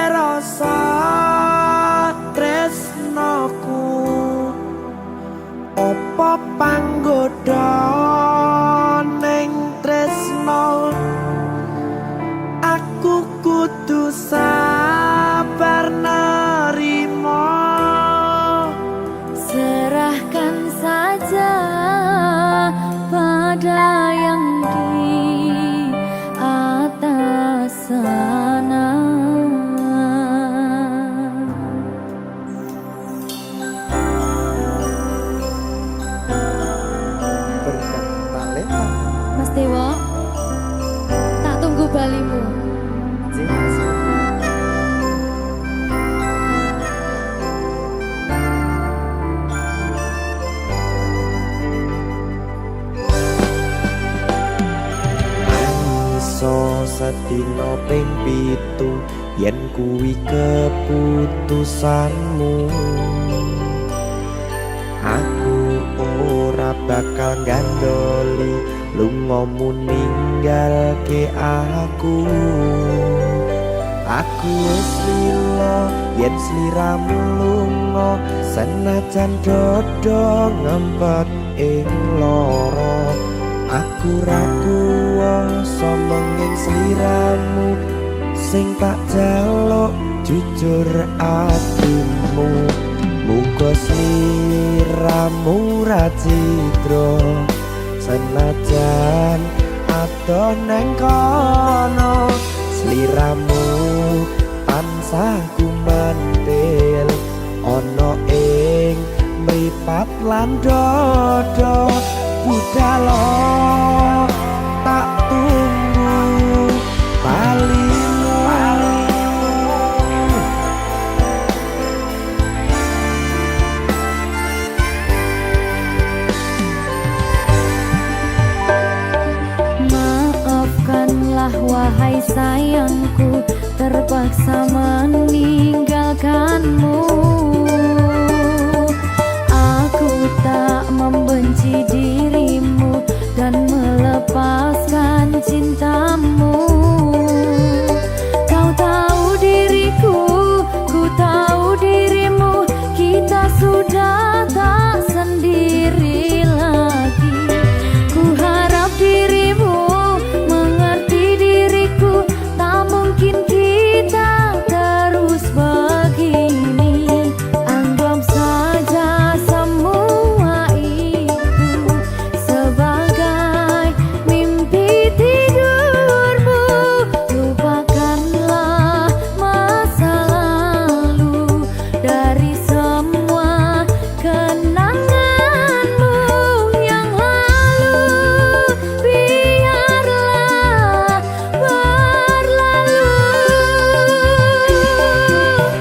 rasa tresnoku opo panggoda ning tresno aku kudu sabar nerimo serahkan saja pada yang di atas sana. berkat talenta Mas Dewo, tak tunggu balimu. Sedina ping 7 yen kuwi keputusanmu aku ora bakal gandoli lungamu ninggalke aku wis lilo yen sliramu lunga senajan dodo ngempet ing loro aku ra kuwasa menging sliramu sing tak jaluk jujur atimu muga sliramu ra cidra senajan adoh nang kono sliramu tansah gumantil ana ing mripat lan dodo budalo tak tunggu balimu maafkanlah wahai sayangku terpaksa meninggalkanmu aku tak membenci dirimu dan melepaskan cintamu. Kau tahu diriku, ku tahu dirimu, kita sudah tak sendiri lagi. Ku harap dirimu mengerti diriku, tak mungkin kita terus begini. Anggap saja semua itu sebagai mimpi tidurmu. Lupakanlah masa lalu dari semua kenanganmu yang lalu. Biarlah berlalu.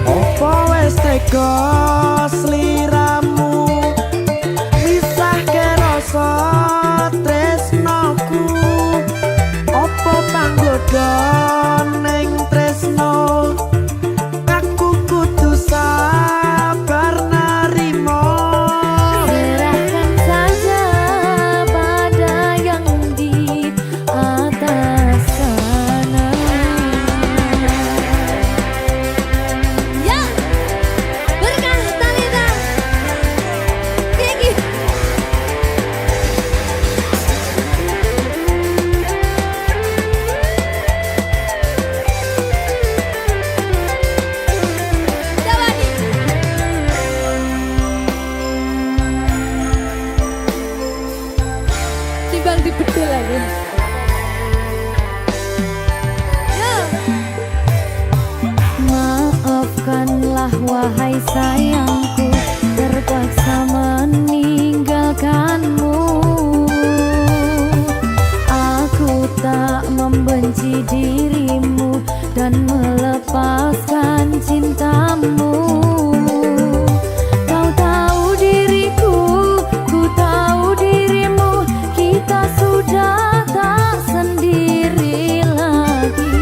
opo wis tega sliramu misahke rasa tresnoku opo panggoda ning tresno aku kudu sabar nerimo Serahkan saja pada yang di atas sana. Ya, berkah talenta. Gigi. Dawani. Timbang dibedil lagi. Ya. Maafkanlah wahai sayangku terpaksa meninggalkanmu. Aku tak membenci dirimu dan melepaskan cintamu. Kau tahu diriku, ku tahu dirimu, kita sudah tak sendiri lagi.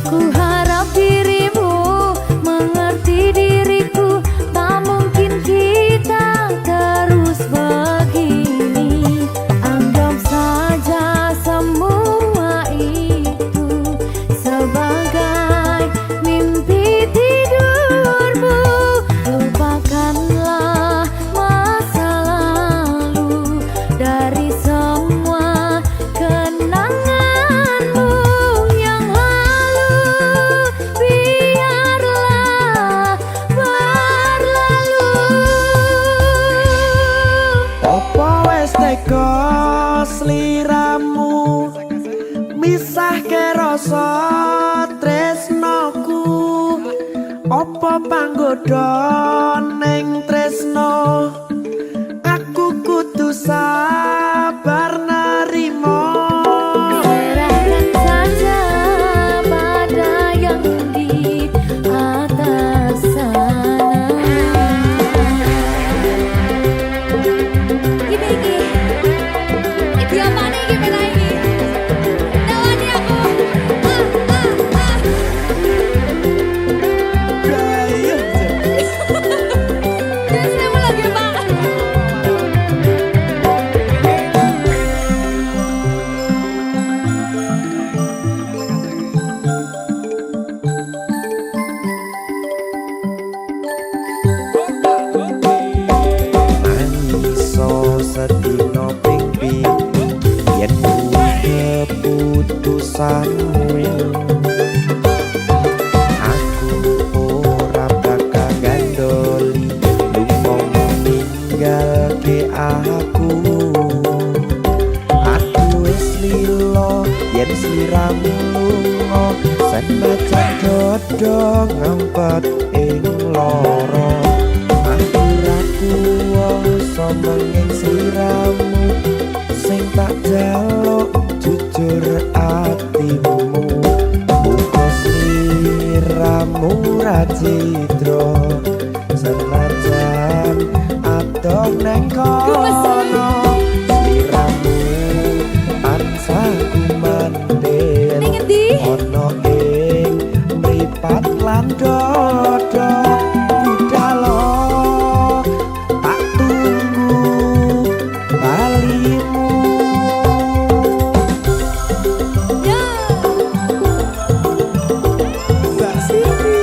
Ku harap dirimu mengerti diriku, tak mungkin kita terus begini. Anggap saja semua itu Apa panggoda ning tresno aku kudu sabar narimo. Serahkan saja pada yang di atas sana. Iki apa nih iki pena iki? Tawani aku. Terus saya mau lagi Pak. Iso sedino ping pitu yen kuwi keputusanmu. Aku ora bakal gandoli lunga ninggalke aku. Aku wis lilo yen sliramu lunga senajan dodo ngempet ing loro. Aku ra kuwasa menging sliramu sing tak jaluk jujur atimu. Muga sliramu ra cidra senajan adoh neng kono. Sliramu tansah kumandel Ning endi? ana ing mripat lan dodo. Budalo tak tunggu balimu. Ya. Mbak Siti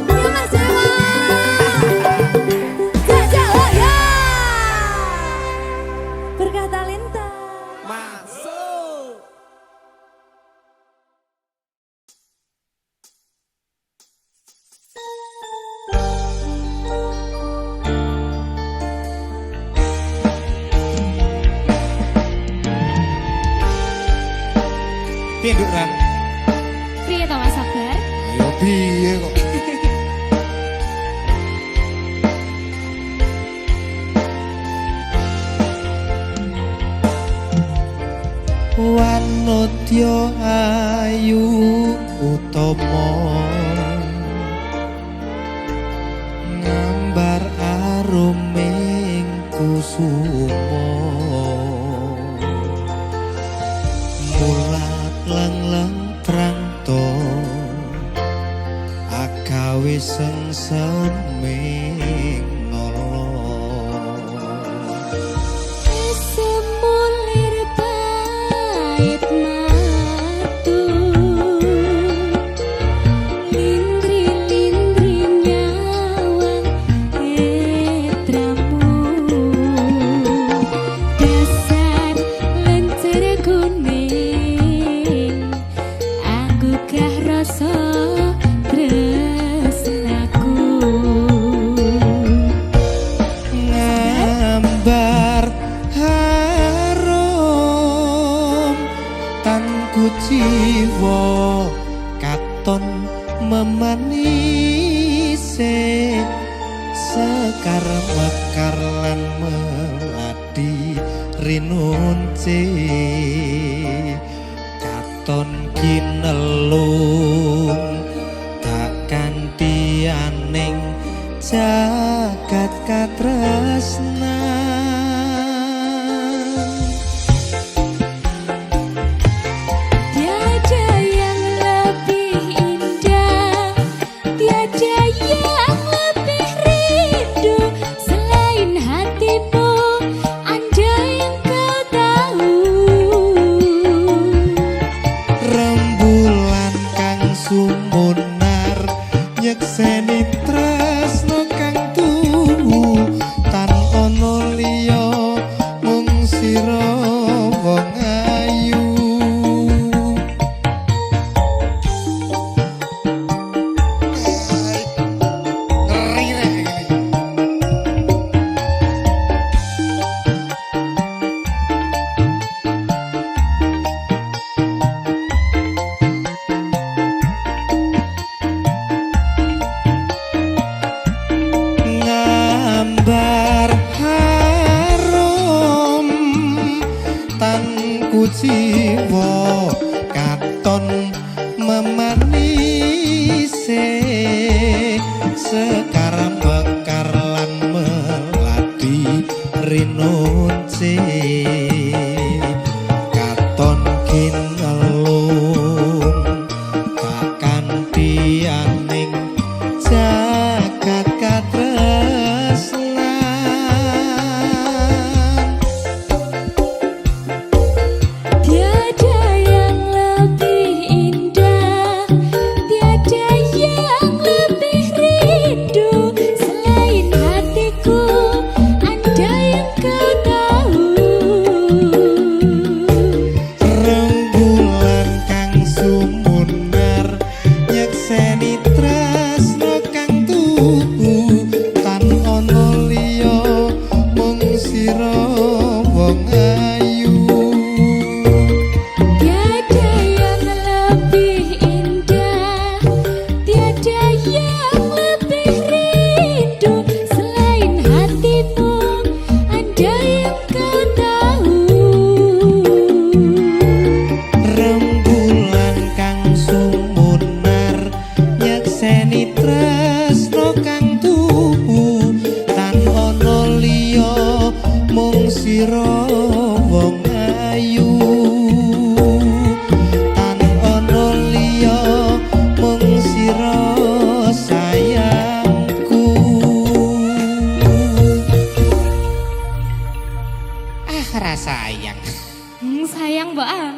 Ya Mas Dewa. Jajah oh ya. Berkah talenta. masuk. Piye Nduk Ran? Priye to Mas Sabar? Ayo piye kok? Wanodya ayu utama ngambar aruming kusuma mulat lang-lang prangto agawe seming nolong. Semulir pait matu lindri-lindri nyawang etramu dasar lencer kuning aku gah rasa tresnaku. Ngambar harum tanku jiwa katon memanise sekar mekar lan melati rinunce katon kinelung tak kanthi aning jagat katresnan. Tiada yang lebih indah, tiada yang lebih rindu selain hatimu, andai engkau tahu. Rembulan kang sumunar nyekseni tresno kang tuhu tan ono liya mung sira wong ayu. Ngeri rek iki. Sekarang mekar lan melati rinunce katon kinelung takkan dianing jagat katresnan. Tiada yang lebih indah, tiada yang lebih rindu selain hatiku, andai yang kau tahu. Rembulan kang sumunar nyekseni tresno kang tuhu tan ana liya mung sira wong ayu. Tiada yang lebih indah, tiada yang lebih rindu selain hatimu, andai yang kau tahu. Rembulan kang sumunar nyekseni tresno kang tuhu tan ana liya mung sira wong ayu. Tan ana liya mung sira sayangku. Sayang. Sayang Mbak Ang.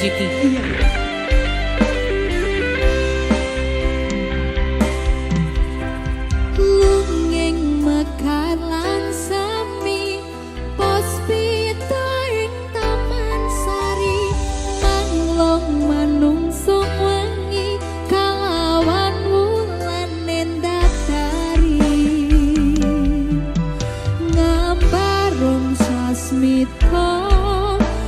Siti. Lunging mekar lan sami Puspita ing Taman Sari Manglong manungsung wengi kalawan wulan nendatari Ngambarung sasmita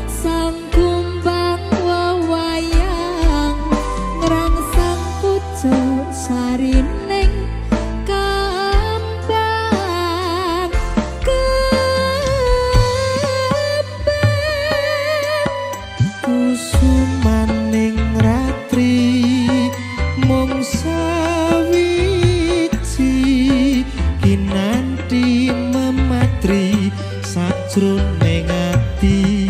sang kumbang wewayang ngrangsang pucuk sarining kembang Kusumaning ratri mung sawiji kinanti mematri sajroning ati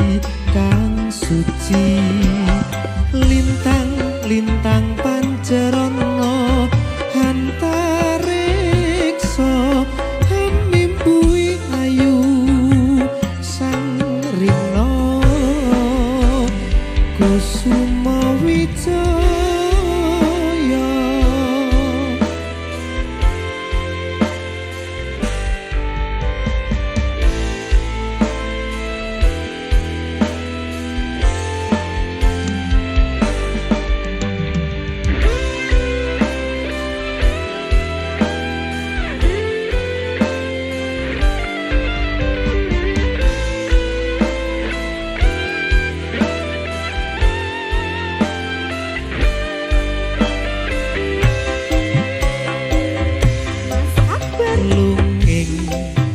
kang suci lintang-lintang pancerana antariksa hamimpui ayu sang rina Kusuma Wijaya lunging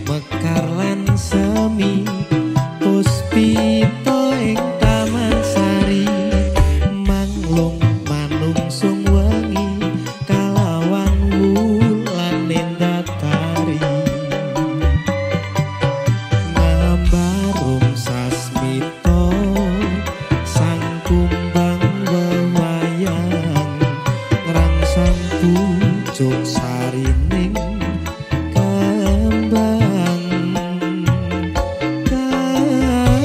mekar lan semi puspita ing Taman Sari manglung manungsung wengi kalawan wulan nendatari ngambarung sasmita sang kumbang wewayang ngrangsang pucuk sarining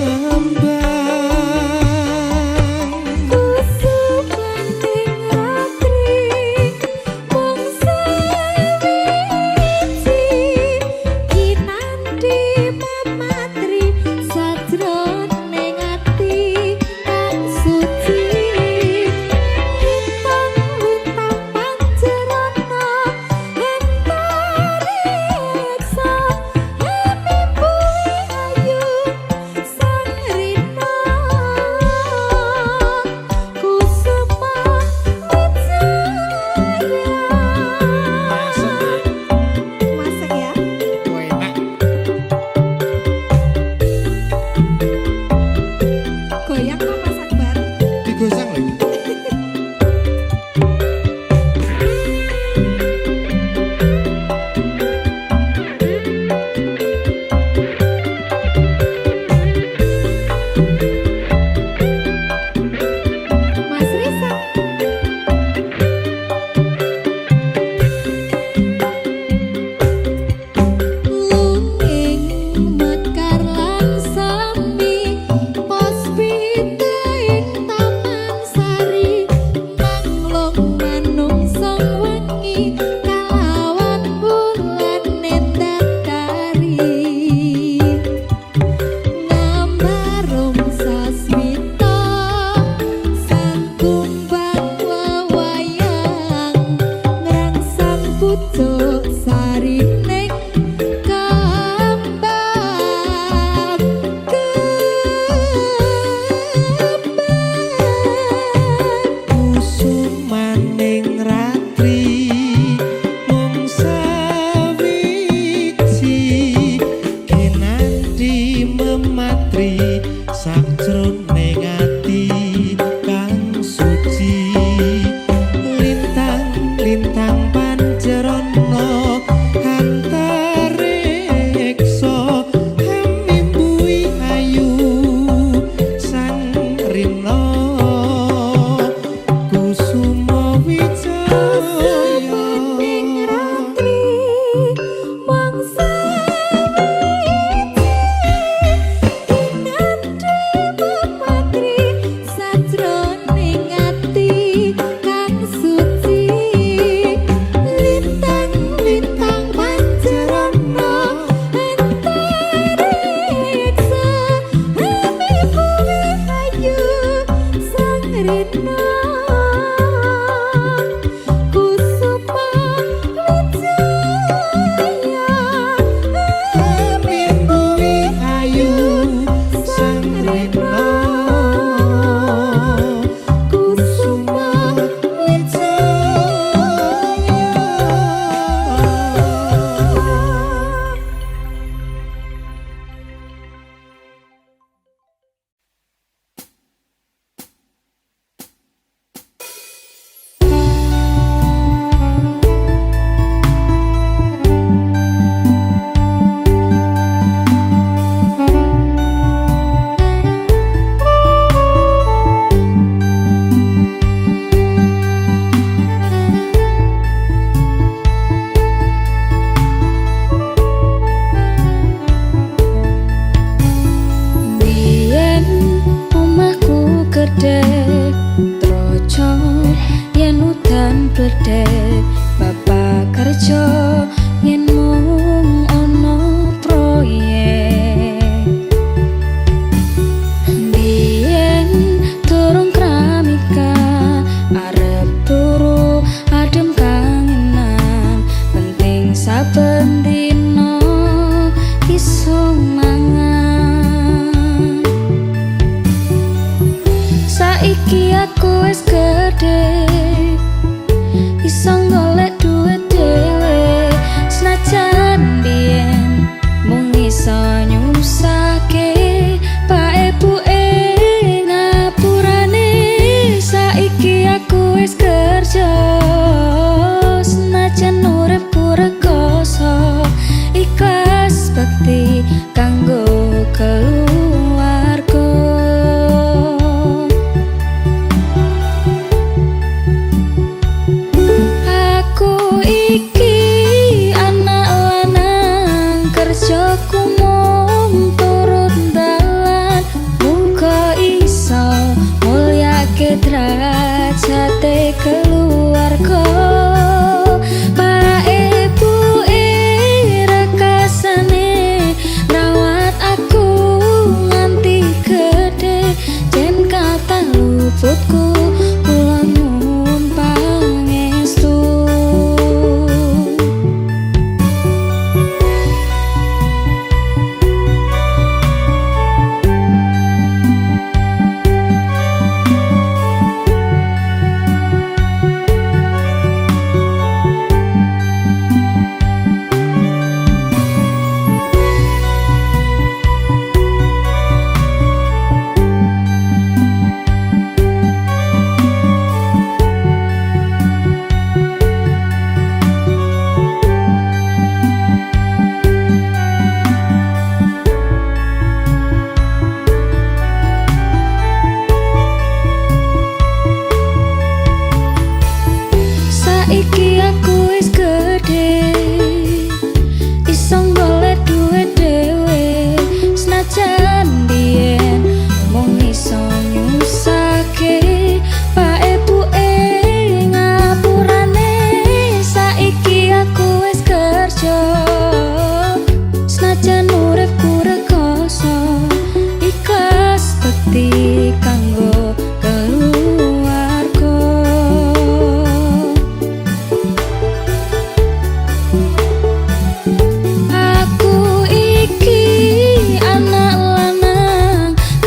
Kusuma Wijaya kerja senajan uripku rekoso ikhlas bekti kanggo keluarga. Aku iki anak lanang kerjaku mung turut dalan muga iso mulyake derajate keluarga. Pak ibu rekasane rawat aku nganti gede jen kata luputku kula nyuwun pangestu. Saiki aku wis gede iso golek duit dhewe senajan biyen mung iso nyusake pak ibu ngapurane. Saiki aku wis kerja senajan uripku rekoso ikhlas bekti kanggo keluarga.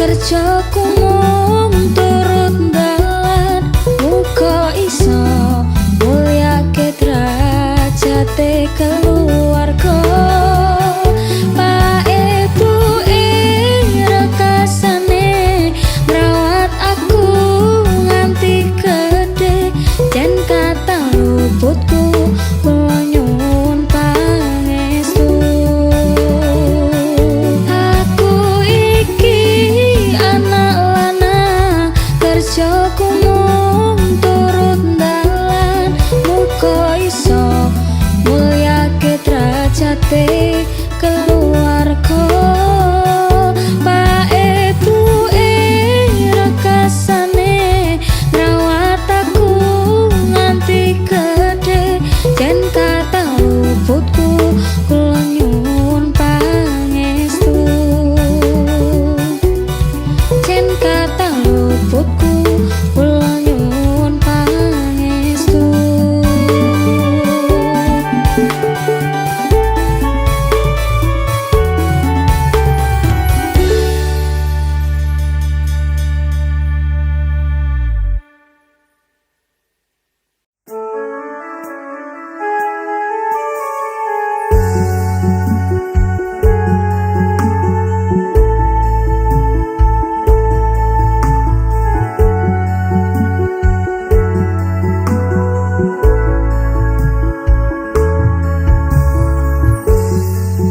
Kerjaku mung turut dalan muga iso mulyake derajate keluarga. Pak ibu rekasane ngrawat aku nganti gede jen kata luputku kula nyuwun pangestu. Aku iki anak lanang kerjaku mung turut dalan muga iso mulyake derajate keluarga. Pak ibu rekasane ngrawat aku nganti gede jen kata luputku kula nyuwun pangestu. Jen kata luputku kula nyuwun pangestu.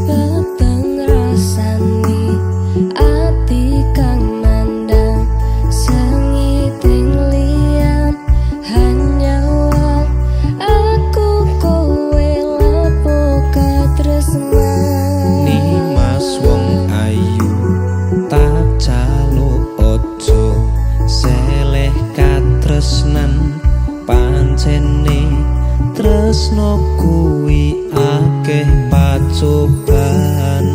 Peteng rasani ati kang mandang sengiting liyan hanya aku kowe lapo katresnan. Nimas wong ayu tak jaluk ojo seleh katresnan pancene tresno kuwi akeh pacoban.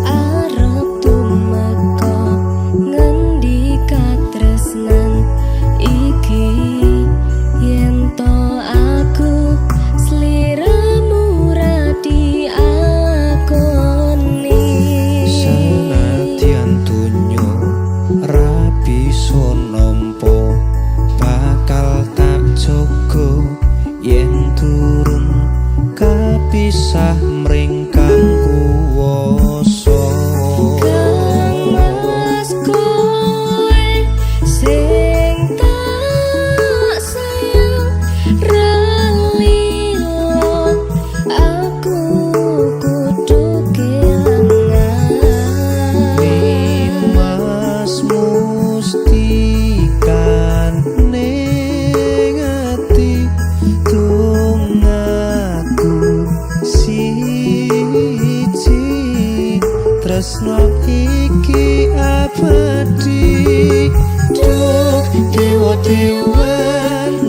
Arep tumeka ngendi katresnan iki yen to aku sliramu ra diakoni. tresno iki abadi. Duh dewa-dewa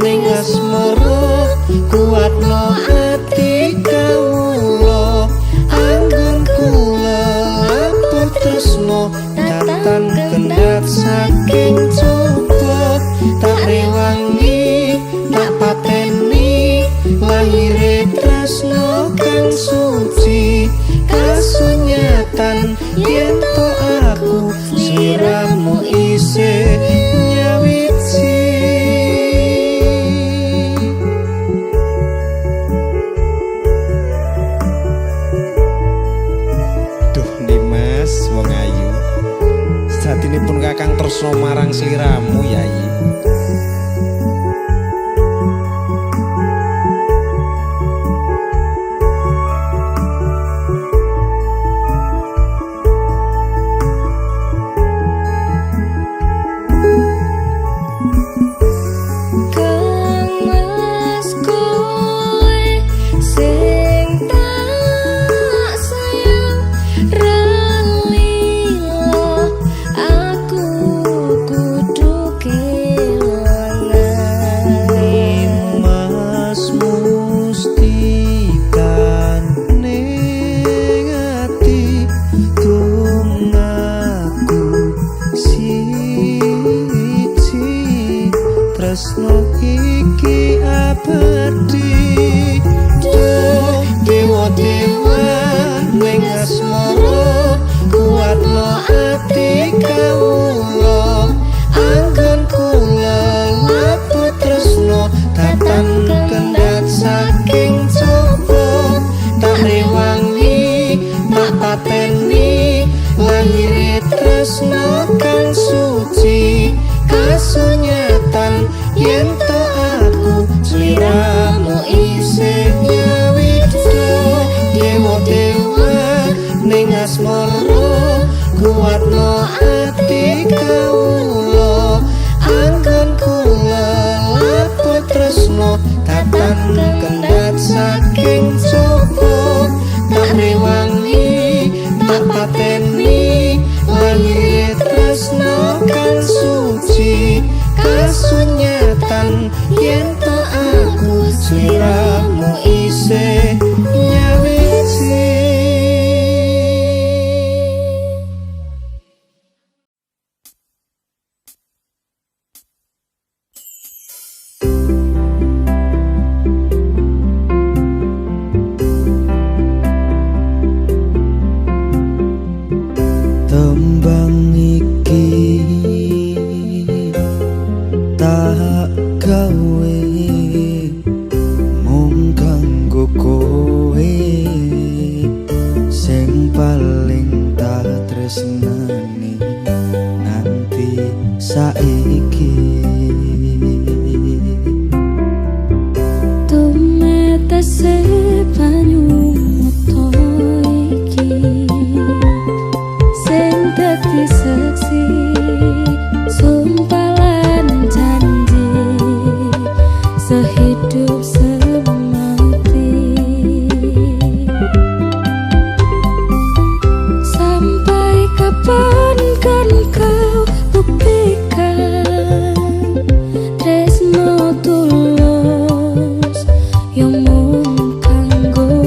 ning asmara kuatno ati kawula. Anggun kula lapur tresno tatan kendhat saking coba. Tak rewangi tak pateni lahire tresno kang suci. Kasunyatan yen to aku sliramu isih nyawiji. Duh Dimas wong ayu, satinipun kakang tresno marang sliramu Yai. Tresno iki abadi. Duh dewa-dewa ning asmara kuatno ati kawula. Anggun kula lapur tresno tatan kendhat saking coba. Tak rewangi tak pateni lahire tresno kang suci. Kasunyatan yen to aku sliramu isih nyawiji. Dewa-dewa ning asmara kuatno ati kawula. Anggun kula lapur tresno tatan kendhat saking coba. Tak rewangi tak pateni lahire tresno kang suci. Kasunyatan yen to aku sliramu isih nyawiji. Tembang iki tak gawe mung kanggo kowe sing paling tak tresnani nganti saiki. Tumetese banyu muto iki sing dadi saksi sumpah lan janji sehidup semati. Sampai kapan kan kau buktikan tresno tulus yang mung kanggo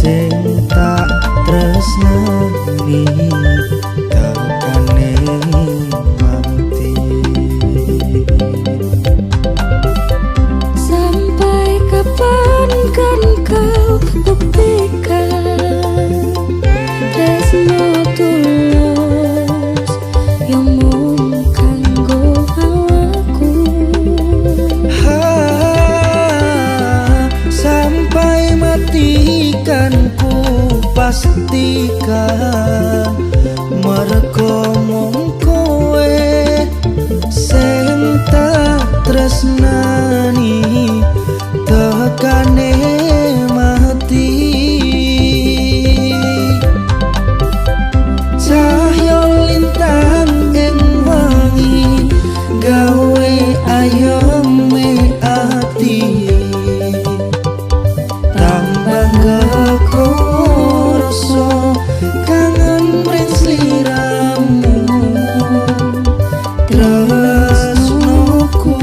sing tak tresnani tekane mati. Sampai kapan kan kau buktikan tresno tulus yang mung kanggo awakku. Sampai mati kan ku pastikan mergo mung kowe sing tak tresnani tekane mati. Cahya lintang ing wangi gawe ayome ati tambah gekoroso kangen mring sliramu tresnoku.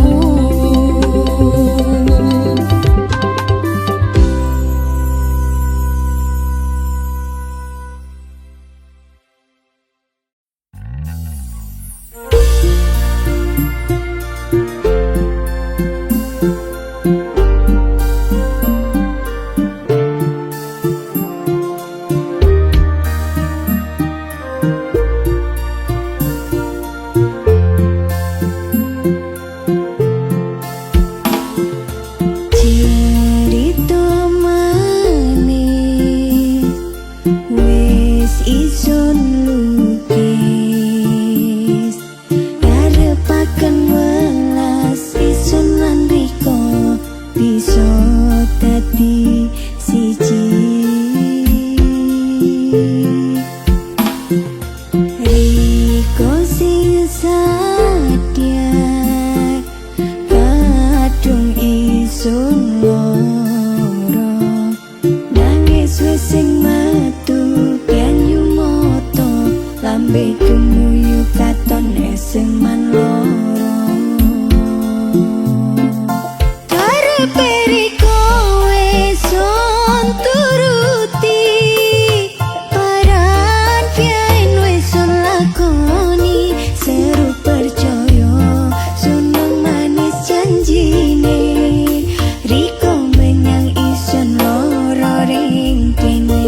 Cerita manis wis isun lukis karepaken welas isun lan riko bisa dadi siji. Riko sing sadar kadung isun loro nangis wis sing metu banyu moto lambe gumuyu katon eseng man loro karepe riko wis turuti paran pian wis lakoni seru percaya suneng manis janjine riko menyang isun loro ring kene.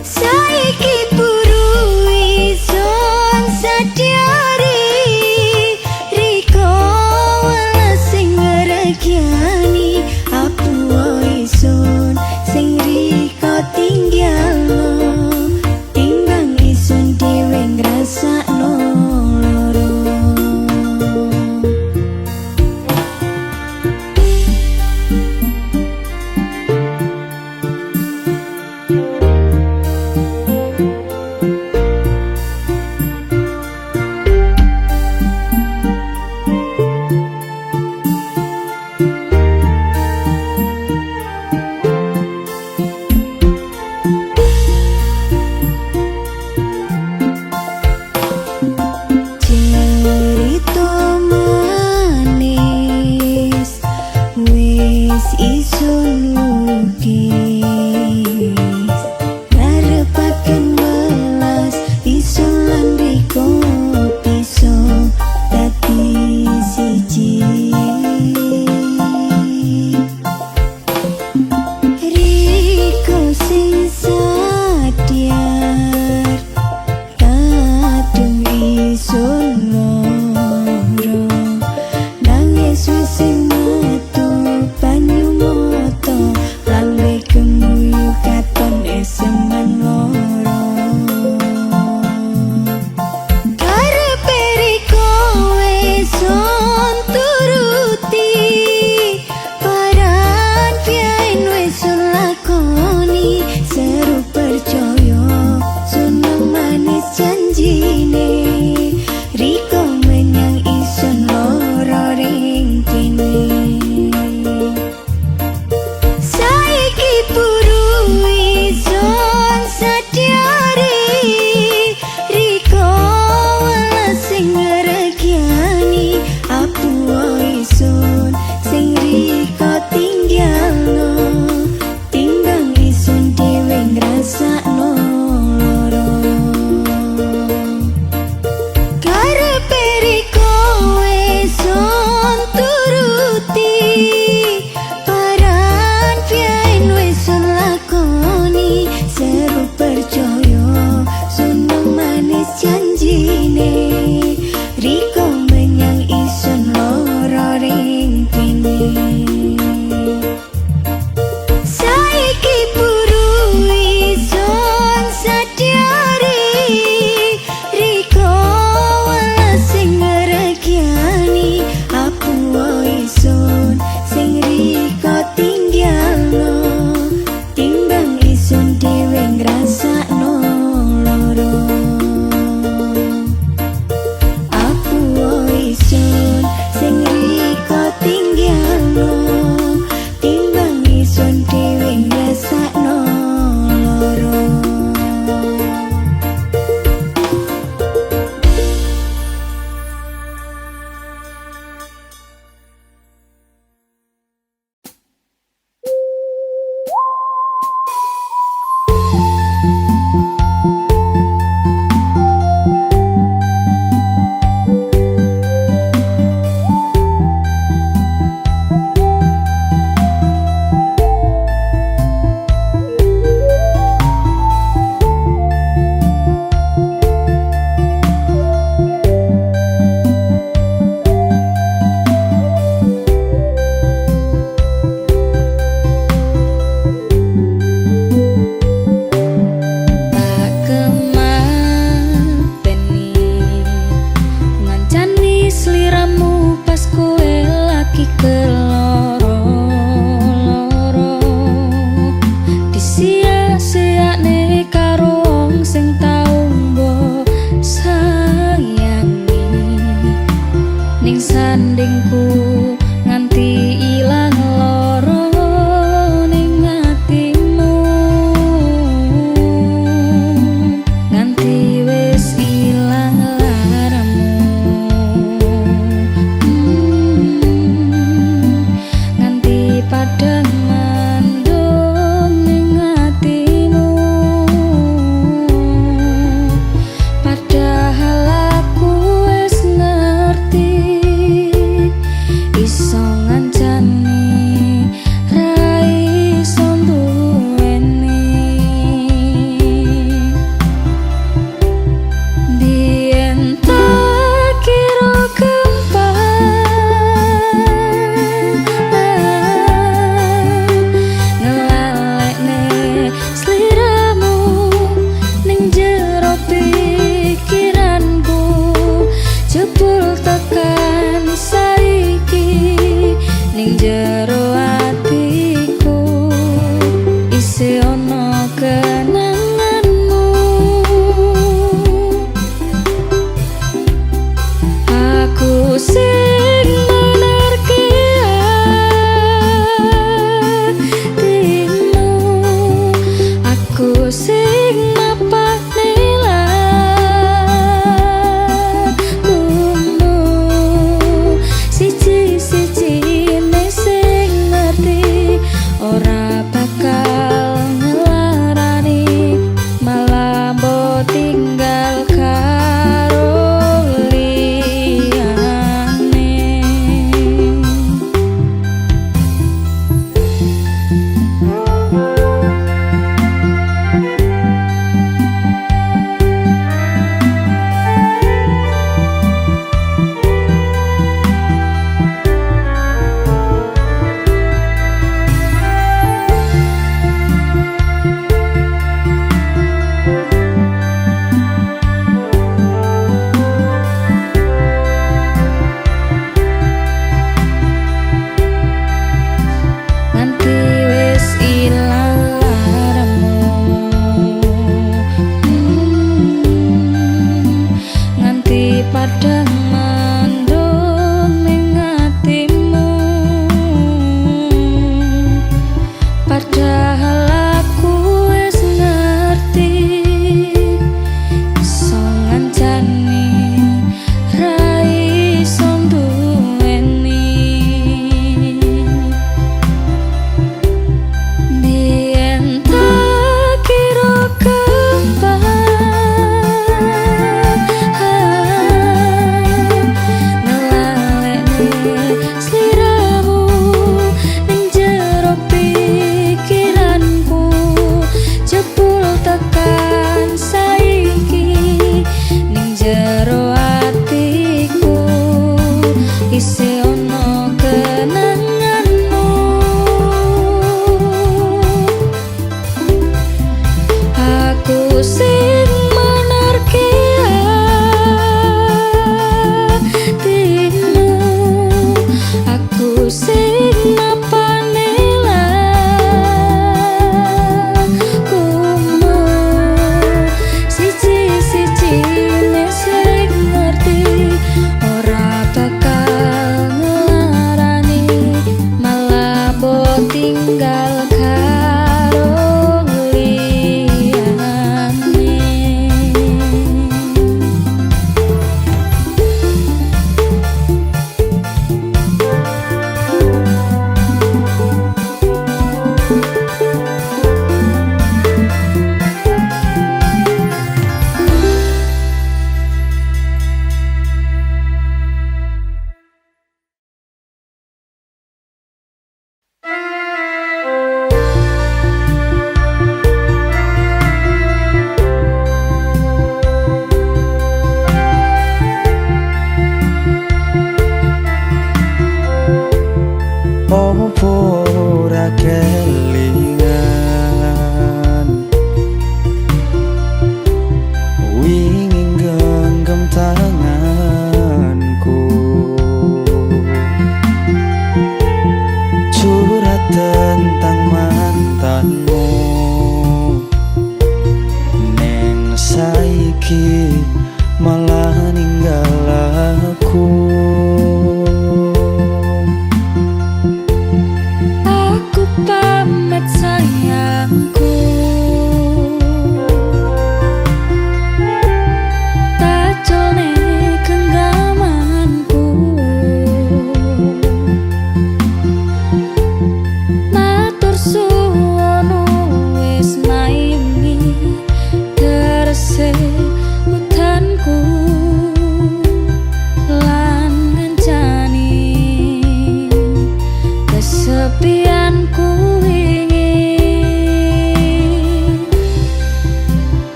Saiki buru isun sadyari riko welas sing ngregyani apu isun sing riko tinggalno timbang isun dhewe ngrasakno loro. Cerita manis wis isun lukis karepaken welas isun lan riko bisa dadi siji. Riko sing sadar kadung isun loro nangis wis sing metu banyu moto lambe padang mandung ning atimu, padahal aku wis ngerti iso ngancani ra iso duweni. Biyen tak kira ngelalekne sliramu ning jero pikiranku, jebul tekan saiki ning jero atiku isih ono kenanganmu. Aku sing menerke atimu, aku sing mapane lakumu, siji-sijine sing ngerti ora bakal ngelarani, malah mbok tinggal karo liyane. Nganti wis ilang laramu, nganti padang mandung ning atimu, padahal aku wis ngerti iso ngancani ra iso duweni. Biyen tak kira ngelalekne sliramu ning jero pikiranku, jebul tekan saiki ning jero atiku isih ono kenanganmu. Aku sing menerke atimu, aku sing mapane lakumu, siji-sijine sing ngerti ora bakal ngelarani, malah mbok tinggal karo liyane.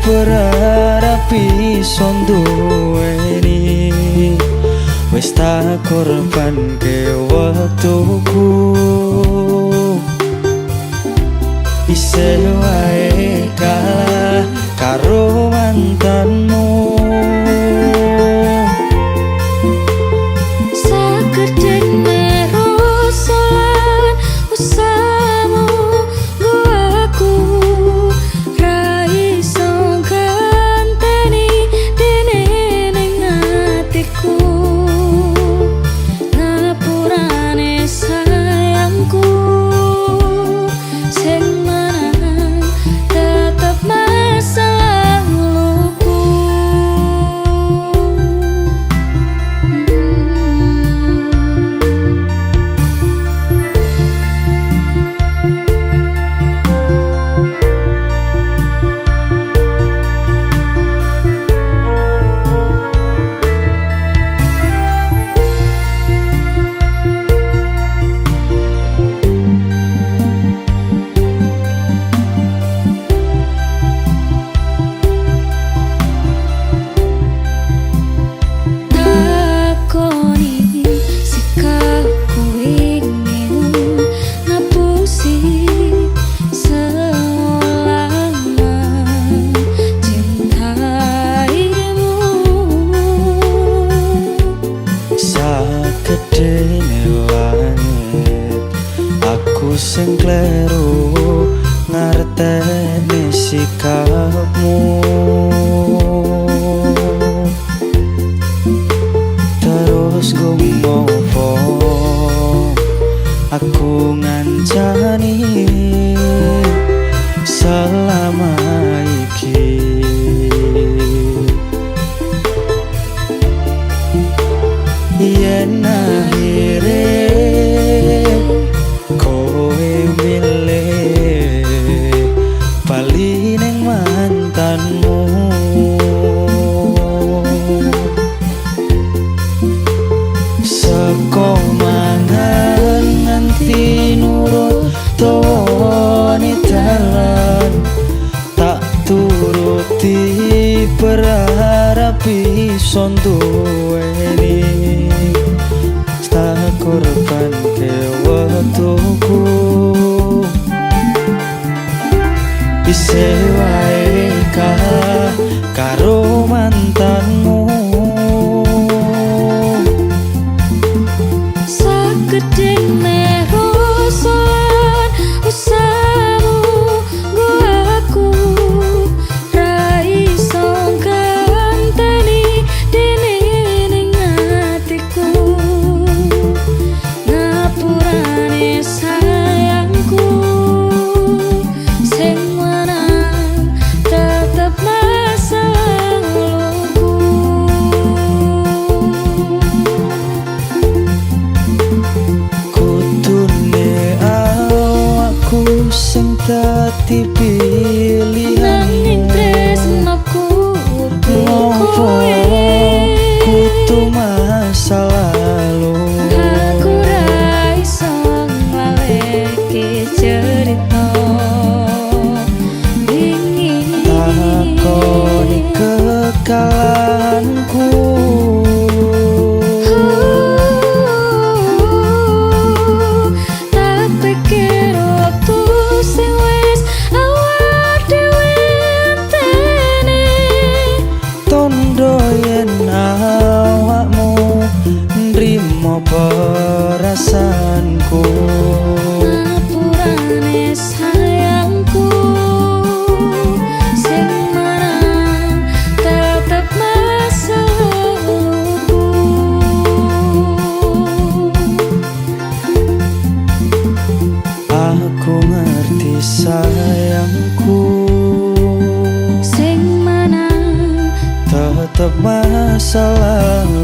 berharap iso duweni wis tak korbanke wektuku isih wae kalah karo mantanmu sing kleru ngerteni sikapmu terus gumopo aku ngancani selama iki yen akhire seko mangan nganti nurut tone dalan tak turuti berharap iso duweni tak korbanke wektuku isih wae kalah karo mantanmu sing dadi pilihan nanging tresnaku ngopo kudu masa lalu aku ra iso ngalehke cerita ingin takoni kekalahanku perasaanku ngapurane sayangku sing marang tetep masalahku aku ngerti sayangku sing marang tetep masalah